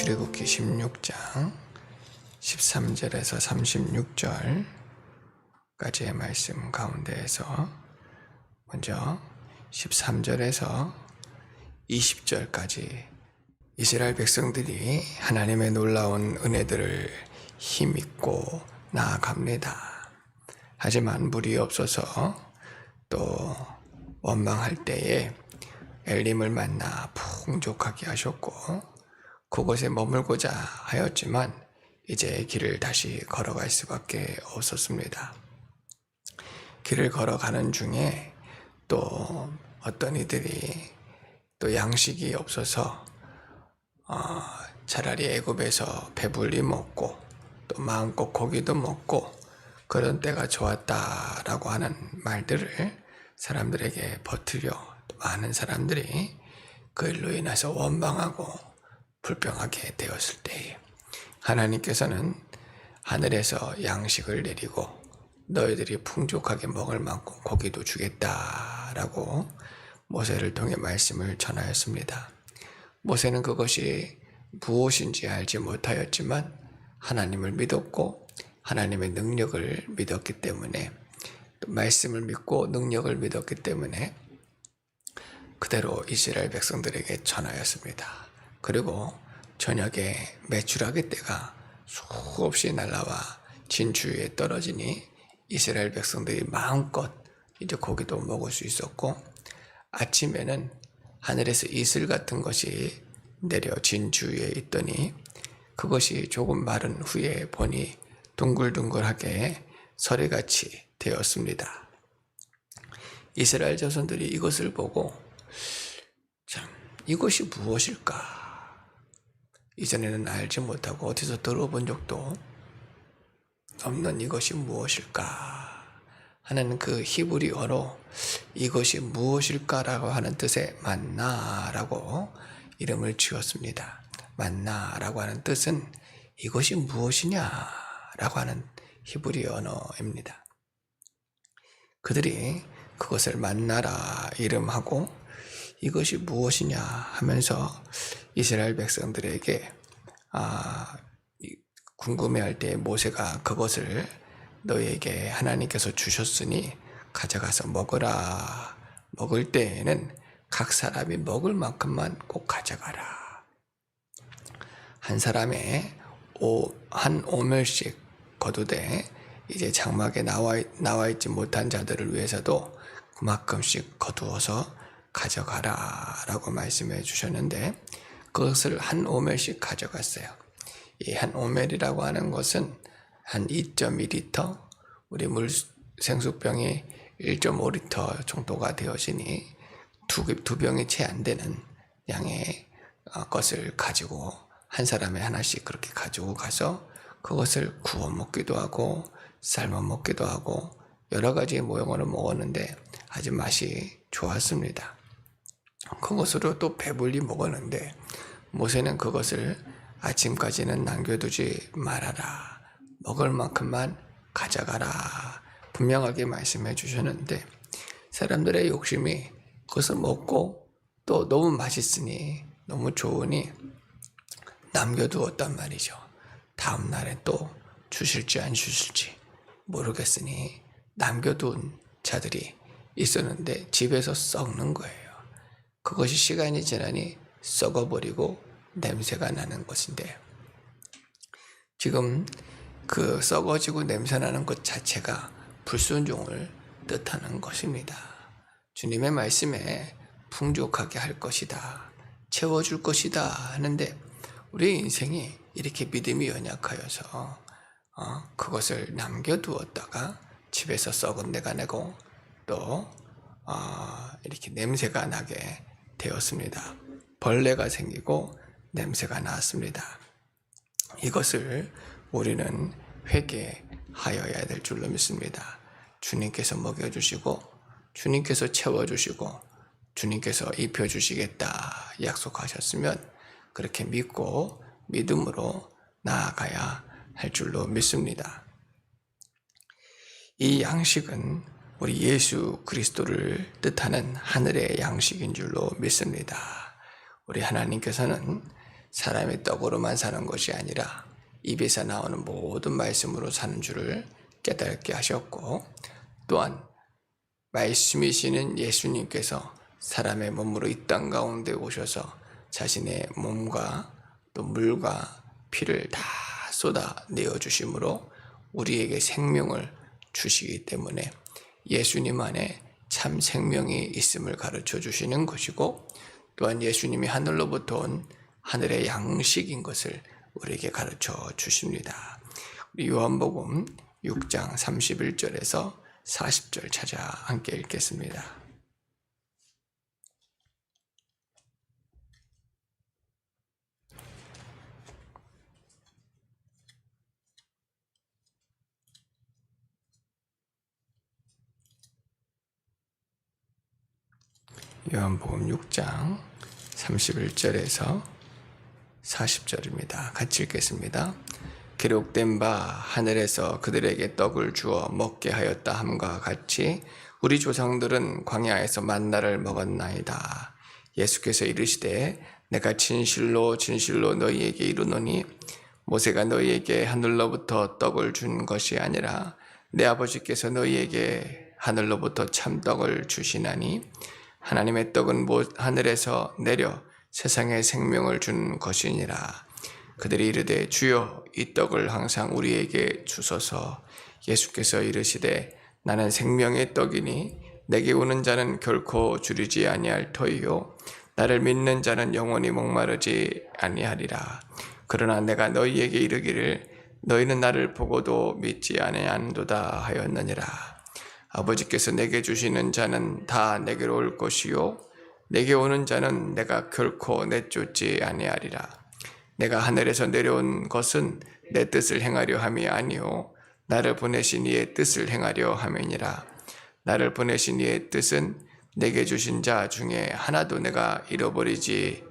출애굽기 16장 13절에서 36절까지의 말씀 가운데에서 먼저 13절에서 20절까지 이스라엘 백성들이 하나님의 놀라운 은혜들을 힘입고 나아갑니다. 하지만 물이 없어서 또 원망할 때에 엘림을 만나 풍족하게 하셨고 그곳에 머물고자 하였지만 이제 길을 다시 걸어갈 수밖에 없었습니다. 길을 걸어가는 중에 또 어떤 이들이 또 양식이 없어서 차라리 애굽에서 배불리 먹고 또 마음껏 고기도 먹고 그런 때가 좋았다라고 하는 말들을 사람들에게 퍼뜨려 많은 사람들이 그 일로 인해서 원망하고 불평하게 되었을 때에 하나님께서는 하늘에서 양식을 내리고 너희들이 풍족하게 먹을 만큼 고기도 주겠다라고 모세를 통해 말씀을 전하였습니다. 모세는 그것이 무엇인지 알지 못하였지만 하나님을 믿었고 하나님의 능력을 믿었기 때문에 또 말씀을 믿고 능력을 믿었기 때문에 그대로 이스라엘 백성들에게 전하였습니다. 그리고 저녁에 메추라기 떼가 수없이 날아와 진주위에 떨어지니 이스라엘 백성들이 마음껏 이제 고기도 먹을 수 있었고 아침에는 하늘에서 이슬 같은 것이 내려 진주위에 있더니 그것이 조금 마른 후에 보니 둥글둥글하게 서리같이 되었습니다. 이스라엘 자손들이 이것을 보고 참 이것이 무엇일까? 이전에는 알지 못하고 어디서 들어본 적도 없는 이것이 무엇일까 하는 그 히브리어로 이것이 무엇일까라고 하는 뜻의 만나라고 이름을 지었습니다. 만나라고 하는 뜻은 이것이 무엇이냐라고 하는 히브리 언어입니다. 그들이 그것을 만나라 이름하고 이것이 무엇이냐 하면서 이스라엘 백성들에게 궁금해할 때 모세가 그것을 너희에게 하나님께서 주셨으니 가져가서 먹으라. 먹을 때에는 각 사람이 먹을 만큼만 꼭 가져가라. 한 사람의 한 오멜씩 거두되 이제 장막에 나와 있지 못한 자들을 위해서도 그만큼씩 거두어서 가져가라 라고 말씀해 주셨는데 그것을 한 오멜씩 가져갔어요. 이 한 오멜이라고 하는 것은 한 2.2리터 우리 물 생수병이 1.5리터 정도가 되어지니 두 병이 채 안 되는 양의 것을 가지고 한 사람에 하나씩 그렇게 가지고 가서 그것을 구워 먹기도 하고 삶아 먹기도 하고 여러 가지 모형으로 먹었는데 아주 맛이 좋았습니다. 그것으로 또 배불리 먹었는데 모세는 그것을 아침까지는 남겨두지 말아라. 먹을 만큼만 가져가라. 분명하게 말씀해 주셨는데 사람들의 욕심이 그것을 먹고 또 너무 맛있으니 너무 좋으니 남겨두었단 말이죠. 다음 날에 또 주실지 안 주실지 모르겠으니 남겨둔 자들이 있었는데 집에서 썩는 거예요. 그것이 시간이 지나니 썩어버리고 냄새가 나는 것인데 지금 그 썩어지고 냄새나는 것 자체가 불순종을 뜻하는 것입니다. 주님의 말씀에 풍족하게 할 것이다. 채워줄 것이다 하는데 우리 인생이 이렇게 믿음이 연약하여서 그것을 남겨두었다가 집에서 썩은 데가 나고 또 이렇게 냄새가 나게 되었습니다. 벌레가 생기고 냄새가 났습니다. 이것을 우리는 회개하여야 될 줄로 믿습니다. 주님께서 먹여주시고 주님께서 채워주시고 주님께서 입혀주시겠다 약속하셨으면 그렇게 믿고 믿음으로 나아가야 할 줄로 믿습니다. 이 양식은 우리 예수 그리스도를 뜻하는 하늘의 양식인 줄로 믿습니다. 우리 하나님께서는 사람의 떡으로만 사는 것이 아니라 입에서 나오는 모든 말씀으로 사는 줄을 깨닫게 하셨고, 또한 말씀이시는 예수님께서 사람의 몸으로 이 땅 가운데 오셔서 자신의 몸과 또 물과 피를 다 쏟아 내어 주심으로 우리에게 생명을 주시기 때문에 예수님 안에 참 생명이 있음을 가르쳐 주시는 것이고, 또한 예수님이 하늘로부터 온 하늘의 양식인 것을 우리에게 가르쳐 주십니다. 우리 요한복음 6장 31절에서 40절 찾아 함께 읽겠습니다. 요한복음 6장 31절에서 40절입니다. 같이 읽겠습니다. 기록된 바 하늘에서 그들에게 떡을 주어 먹게 하였다 함과 같이 우리 조상들은 광야에서 만나를 먹었나이다. 예수께서 이르시되 내가 진실로 진실로 너희에게 이르노니 모세가 너희에게 하늘로부터 떡을 준 것이 아니라 내 아버지께서 너희에게 하늘로부터 참떡을 주시나니 하나님의 떡은 하늘에서 내려 세상에 생명을 준 것이니라. 그들이 이르되 주여 이 떡을 항상 우리에게 주소서. 예수께서 이르시되 나는 생명의 떡이니 내게 오는 자는 결코 주리지 아니할 터이요 나를 믿는 자는 영원히 목마르지 아니하리라. 그러나 내가 너희에게 이르기를 너희는 나를 보고도 믿지 아니한도다 하였느니라. 아버지께서 내게 주시는 자는 다 내게로 올 것이요 내게 오는 자는 내가 결코 내쫓지 아니하리라. 내가 하늘에서 내려온 것은 내 뜻을 행하려 함이 아니요 나를 보내신 이의 뜻을 행하려 함이니라. 나를 보내신 이의 뜻은 내게 주신 자 중에 하나도 내가 잃어버리지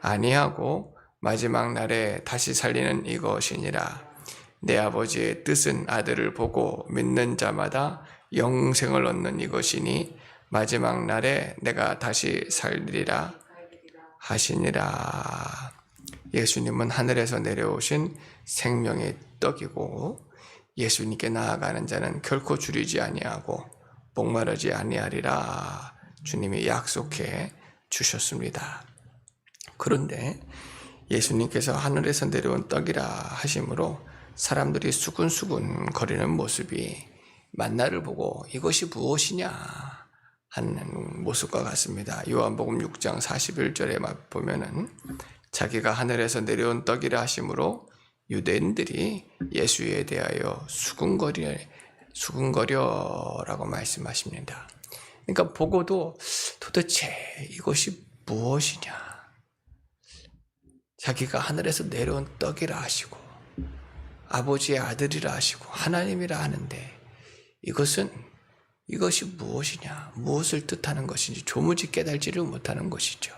아니하고 마지막 날에 다시 살리는 이것이니라. 내 아버지의 뜻은 아들을 보고 믿는 자마다 영생을 얻는 이것이니 마지막 날에 내가 다시 살리리라 하시니라. 예수님은 하늘에서 내려오신 생명의 떡이고 예수님께 나아가는 자는 결코 줄이지 아니하고 목마르지 아니하리라 주님이 약속해 주셨습니다. 그런데 예수님께서 하늘에서 내려온 떡이라 하심으로 사람들이 수근수근 거리는 모습이 만나를 보고 이것이 무엇이냐 하는 모습과 같습니다. 요한복음 6장 41절에 보면은 자기가 하늘에서 내려온 떡이라 하심으로 유대인들이 예수에 대하여 수근거려라고 말씀하십니다. 그러니까 보고도 도대체 이것이 무엇이냐, 자기가 하늘에서 내려온 떡이라 하시고 아버지의 아들이라 하시고 하나님이라 하는데 이것이 무엇이냐, 무엇을 뜻하는 것인지 조무지 깨달지를 못하는 것이죠.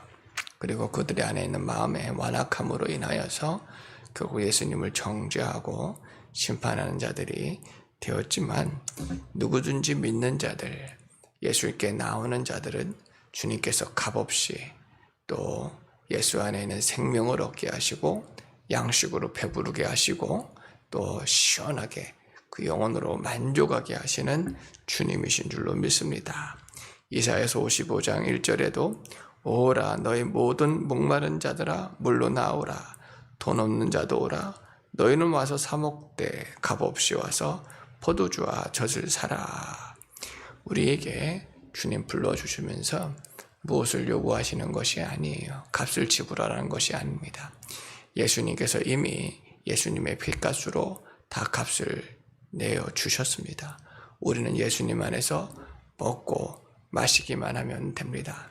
그리고 그들의 안에 있는 마음의 완악함으로 인하여서 결국 예수님을 정죄하고 심판하는 자들이 되었지만, 누구든지 믿는 자들, 예수께 나오는 자들은 주님께서 값없이 또 예수 안에 있는 생명을 얻게 하시고 양식으로 배부르게 하시고 또 시원하게 그 영혼으로 만족하게 하시는 주님이신 줄로 믿습니다. 이사야서 55장 1절에도 오라 너희 모든 목마른 자들아 물로 나오라, 돈 없는 자도 오라, 너희는 와서 사 먹되 값없이 와서 포도주와 젖을 사라. 우리에게 주님 불러주시면서 무엇을 요구하시는 것이 아니에요. 값을 지불하라는 것이 아닙니다. 예수님께서 이미 예수님의 핏값으로 다 값을 내어주셨습니다. 우리는 예수님 안에서 먹고 마시기만 하면 됩니다.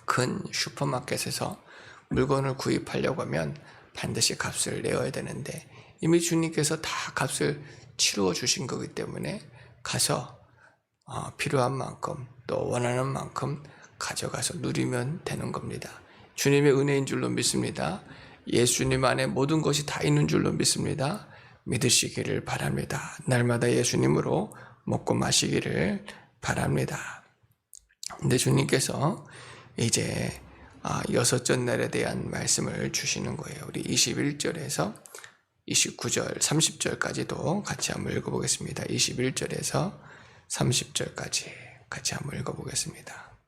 큰 슈퍼마켓에서 물건을 구입하려고 하면 반드시 값을 내어야 되는데 이미 주님께서 다 값을 치루어 주신 거기 때문에 가서 필요한 만큼 또 원하는 만큼 가져가서 누리면 되는 겁니다. 주님의 은혜인 줄로 믿습니다. 예수님 안에 모든 것이 다 있는 줄로 믿습니다. 믿으시기를 바랍니다. 날마다 예수님으로 먹고 마시기를 바랍니다. 근데 주님께서 이제 여섯째 날에 대한 말씀을 주시는 거예요. 우리 21절에서 29절, 30절까지도 같이 한번 읽어보겠습니다. 21절에서 30절까지 같이 한번 읽어보겠습니다.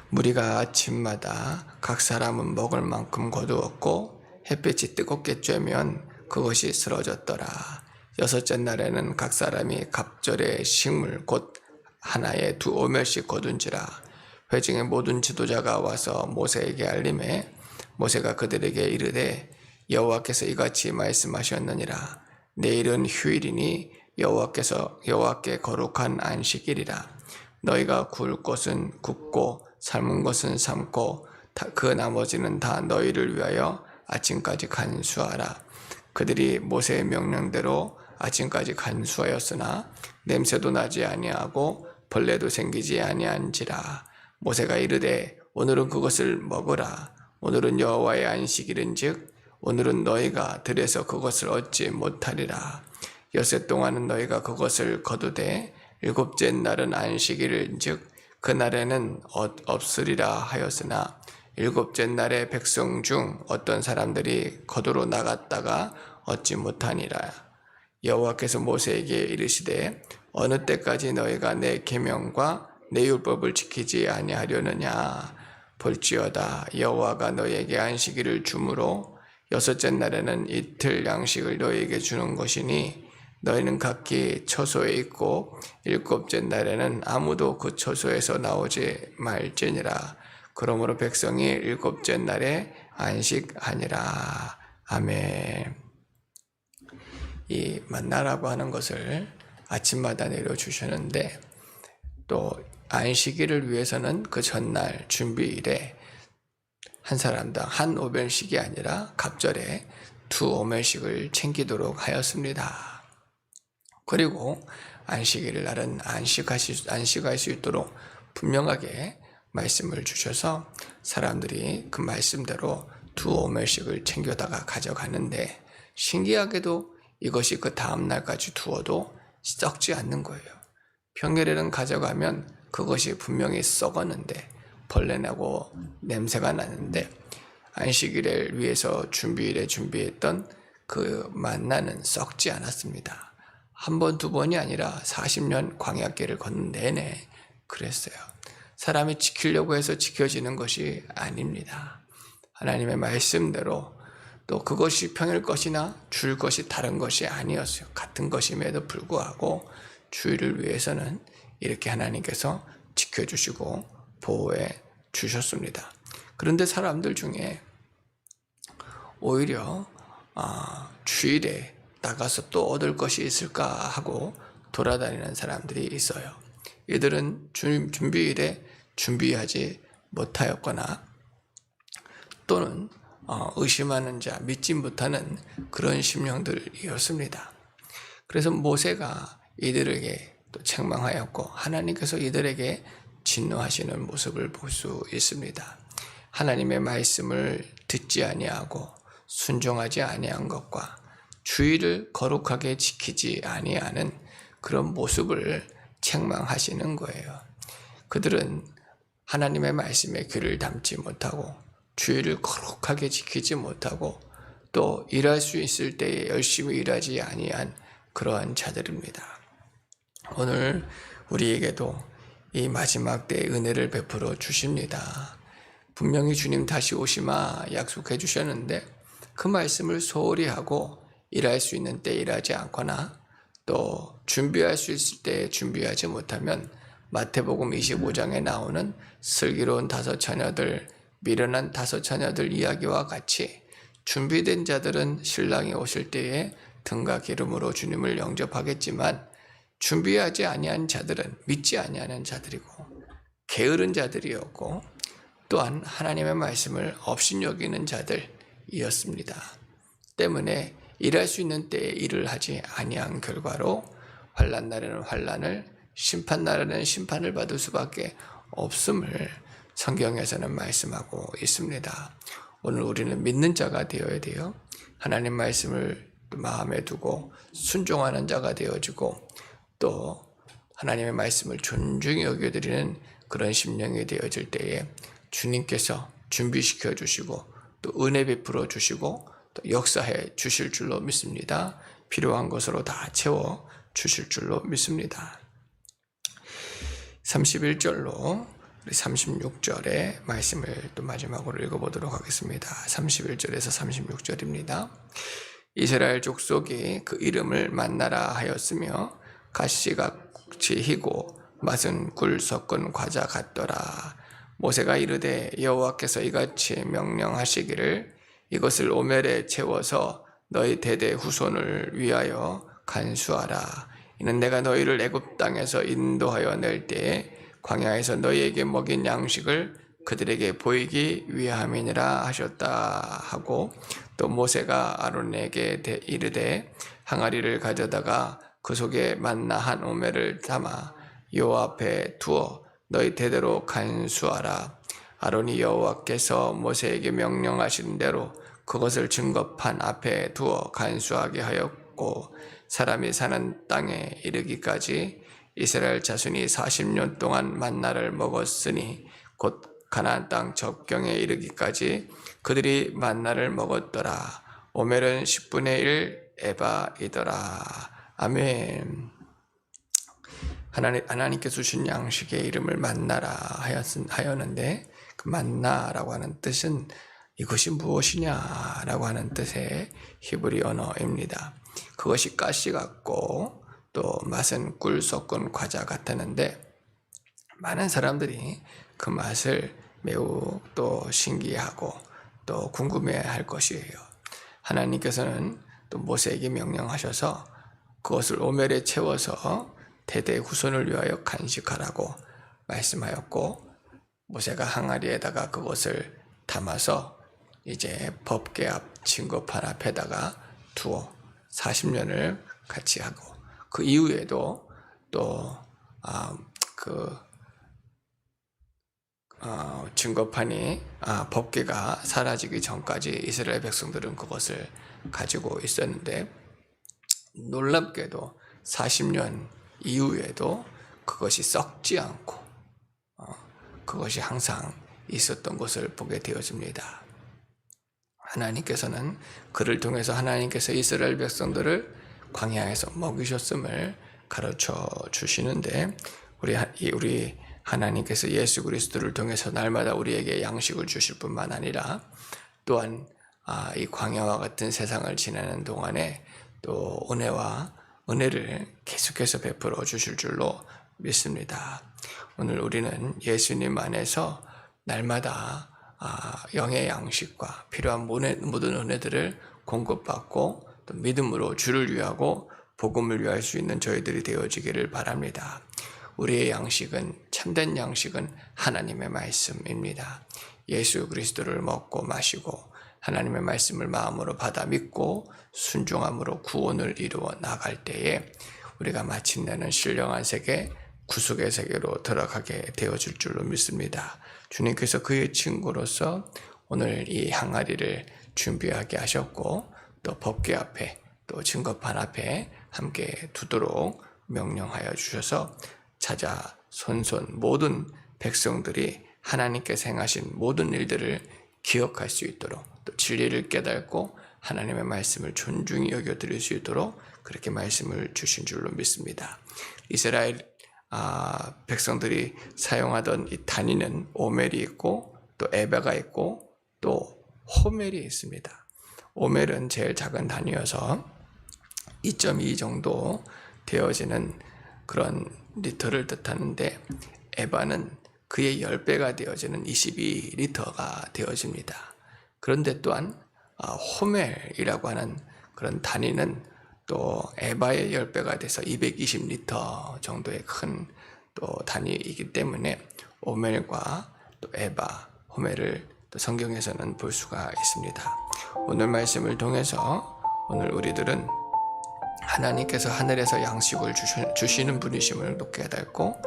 무리가 아침마다 각 사람은 먹을 만큼 거두었고 햇빛이 뜨겁게 쬐면 그것이 쓰러졌더라. 여섯째 날에는 각 사람이 갑절의 식물 곧 하나에 2오멜씩 거둔지라. 회중의 모든 지도자가 와서 모세에게 알림해 모세가 그들에게 이르되 여호와께서 이같이 말씀하셨느니라. 내일은 휴일이니 여호와께 거룩한 안식일이라. 너희가 구울 것은 굽고 삶은 것은 삶고 그 나머지는 다 너희를 위하여 아침까지 간수하라. 그들이 모세의 명령대로 아침까지 간수하였으나 냄새도 나지 아니하고 벌레도 생기지 아니한지라. 모세가 이르되 오늘은 그것을 먹으라. 오늘은 여호와의 안식일인즉 오늘은 너희가 들에서 그것을 얻지 못하리라. 엿새 동안은 너희가 그것을 거두되 일곱째 날은 안식일인즉 그날에는 없으리라 하였으나 일곱째 날에 백성 중 어떤 사람들이 거두러 나갔다가 얻지 못하니라. 여호와께서 모세에게 이르시되 어느 때까지 너희가 내 계명과 내 율법을 지키지 아니하려느냐. 볼지어다 여호와가 너희에게 안식일을 주므로 여섯째 날에는 이틀 양식을 너희에게 주는 것이니 너희는 각기 처소에 있고 일곱째 날에는 아무도 그 처소에서 나오지 말지니라. 그러므로 백성이 일곱째 날에 안식하니라. 아멘. 이 만나라고 하는 것을 아침마다 내려주셨는데 또 안식일을 위해서는 그 전날 준비일에 한 사람당 한 오멜씩이 아니라 갑절에 2오멜씩을 챙기도록 하였습니다. 그리고 안식일 날은 안식할 수 있도록 분명하게 말씀을 주셔서 사람들이 그 말씀대로 2오멜씩을 챙겨다가 가져가는데 신기하게도 이것이 그 다음 날까지 두어도 썩지 않는 거예요. 평일에는 가져가면 그것이 분명히 썩었는데 벌레나고 냄새가 나는데 안식일을 위해서 준비일에 준비했던 그 만나는 썩지 않았습니다. 한 번, 두 번이 아니라 40년 광야길을 걷는 내내 그랬어요. 사람이 지키려고 해서 지켜지는 것이 아닙니다. 하나님의 말씀대로 또 그것이 평일 것이나 주일 것이 다른 것이 아니었어요. 같은 것임에도 불구하고 주일을 위해서는 이렇게 하나님께서 지켜주시고 보호해 주셨습니다. 그런데 사람들 중에 오히려 주일에 나가서 또 얻을 것이 있을까 하고 돌아다니는 사람들이 있어요. 이들은 준비일에 준비하지 못하였거나 또는 의심하는 자, 믿지 못하는 그런 심령들이었습니다. 그래서 모세가 이들에게 또 책망하였고 하나님께서 이들에게 진노하시는 모습을 볼 수 있습니다. 하나님의 말씀을 듣지 아니하고 순종하지 아니한 것과 주의를 거룩하게 지키지 아니하는 그런 모습을 책망하시는 거예요. 그들은 하나님의 말씀에 귀를 담지 못하고 주의를 거룩하게 지키지 못하고 또 일할 수 있을 때에 열심히 일하지 아니한 그러한 자들입니다. 오늘 우리에게도 이 마지막 때의 은혜를 베풀어 주십니다. 분명히 주님 다시 오시마 약속해 주셨는데 그 말씀을 소홀히 하고 일할 수 있는 때 일하지 않거나 또 준비할 수 있을 때 준비하지 못하면 마태복음 25장에 나오는 슬기로운 5 처녀들, 미련한 5 처녀들 이야기와 같이 준비된 자들은 신랑이 오실 때에 등과 기름으로 주님을 영접하겠지만 준비하지 아니한 자들은 믿지 아니하는 자들이고 게으른 자들이었고 또한 하나님의 말씀을 업신여기는 자들이었습니다. 때문에 일할 수 있는 때에 일을 하지 아니한 결과로 환난 날에는 환난을, 심판 날에는 심판을 받을 수밖에 없음을 성경에서는 말씀하고 있습니다. 오늘 우리는 믿는 자가 되어야 돼요. 하나님 말씀을 마음에 두고 순종하는 자가 되어지고 또 하나님의 말씀을 존중히 여겨드리는 그런 심령이 되어질 때에 주님께서 준비시켜 주시고 또 은혜 베풀어 주시고 또 역사해 주실 줄로 믿습니다. 필요한 것으로 다 채워 주실 줄로 믿습니다. 31절로 우리 36절의 말씀을 또 마지막으로 읽어보도록 하겠습니다. 31절에서 36절입니다. 이스라엘 족속이 그 이름을 만나라 하였으며 가시같이 희고 맛은 꿀 섞은 과자 같더라. 모세가 이르되 여호와께서 이같이 명령하시기를 이것을 오멜에 채워서 너희 대대 후손을 위하여 간수하라. 이는 내가 너희를 애굽 땅에서 인도하여 낼 때에 광야에서 너희에게 먹인 양식을 그들에게 보이기 위함이니라 하셨다 하고, 또 모세가 아론에게 이르되 항아리를 가져다가 그 속에 만나 한 오멜을 담아 여호와 앞에 두어 너희 대대로 간수하라. 아론이 여호와께서 모세에게 명령하신 대로 그것을 증거판 앞에 두어 간수하게 하였고, 사람이 사는 땅에 이르기까지 이스라엘 자손이 40년 동안 만나를 먹었으니 곧 가나안 땅 접경에 이르기까지 그들이 만나를 먹었더라. 오멜은 10분의 1 에바이더라. 아멘. 하나님께서 주신 양식의 이름을 만나라 하였는데, 그 만나라고 하는 뜻은 이것이 무엇이냐라고 하는 뜻의 히브리 언어입니다. 그것이 가시 같고 또 맛은 꿀 섞은 과자 같았는데, 많은 사람들이 그 맛을 매우 또 신기해하고 또 궁금해할 것이에요. 하나님께서는 또 모세에게 명령하셔서 그것을 오멜에 채워서 대대 후손을 위하여 간식하라고 말씀하였고, 모세가 항아리에다가 그것을 담아서 이제 법궤 앞 증거판 앞에다가 두어 40년을 같이 하고, 그 이후에도 또 증거판이 법궤가 사라지기 전까지 이스라엘 백성들은 그것을 가지고 있었는데, 놀랍게도 40년 이후에도 그것이 썩지 않고 그것이 항상 있었던 것을 보게 되어집니다. 하나님께서는 그를 통해서 하나님께서 이스라엘 백성들을 광야에서 먹이셨음을 가르쳐 주시는데, 우리 하나님께서 예수 그리스도를 통해서 날마다 우리에게 양식을 주실 뿐만 아니라 또한 이 광야와 같은 세상을 지내는 동안에 또 은혜를 계속해서 베풀어 주실 줄로 믿습니다. 오늘 우리는 예수님 안에서 날마다 영의 양식과 필요한 모든 은혜들을 공급받고 또 믿음으로 주를 위하고 복음을 위할 수 있는 저희들이 되어지기를 바랍니다. 우리의 양식은, 참된 양식은 하나님의 말씀입니다. 예수 그리스도를 먹고 마시고 하나님의 말씀을 마음으로 받아 믿고 순종함으로 구원을 이루어 나갈 때에 우리가 마침내는 신령한 세계, 구속의 세계로 들어가게 되어질 줄로 믿습니다. 주님께서 그의 친구로서 오늘 이 항아리를 준비하게 하셨고, 또 법궤 앞에 또 증거판 앞에 함께 두도록 명령하여 주셔서 자자 손손 모든 백성들이 하나님께서 행하신 모든 일들을 기억할 수 있도록, 또 진리를 깨닫고 하나님의 말씀을 존중히 여겨 드릴 수 있도록 그렇게 말씀을 주신 줄로 믿습니다. 이스라엘 백성들이 사용하던 이 단위는 오멜이 있고 또 에바가 있고 또 호멜이 있습니다. 오멜은 제일 작은 단위여서 2.2 정도 되어지는 그런 리터를 뜻하는데, 에바는 그의 10배가 되어지는 22리터가 되어집니다. 그런데 또한 호멜이라고 하는 그런 단위는 또 에바의 10배가 돼서 220리터 정도의 큰 또 단위이기 때문에 오멜과 또 에바, 호멜을 또 성경에서는 볼 수가 있습니다. 오늘 말씀을 통해서 오늘 우리들은 하나님께서 하늘에서 양식을 주시는 분이심을 깨닫고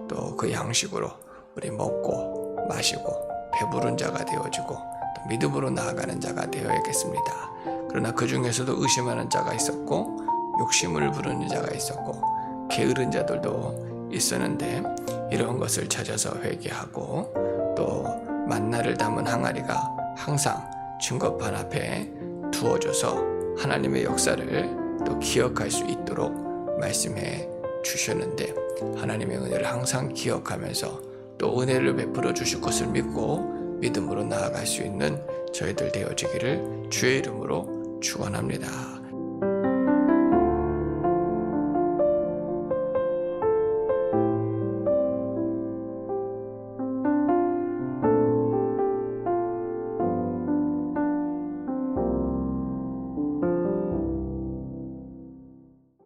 또 그 양식으로 우리 먹고 마시고 배부른 자가 되어지고 또 믿음으로 나아가는 자가 되어야겠습니다. 그러나 그 중에서도 의심하는 자가 있었고 욕심을 부르는 자가 있었고 게으른 자들도 있었는데, 이런 것을 찾아서 회개하고 또 만나를 담은 항아리가 항상 증거판 앞에 두어져서 하나님의 역사를 또 기억할 수 있도록 말씀해 주셨는데, 하나님의 은혜를 항상 기억하면서 또 은혜를 베풀어 주실 것을 믿고 믿음으로 나아갈 수 있는 저희들 되어지기를 주의 이름으로 축원합니다.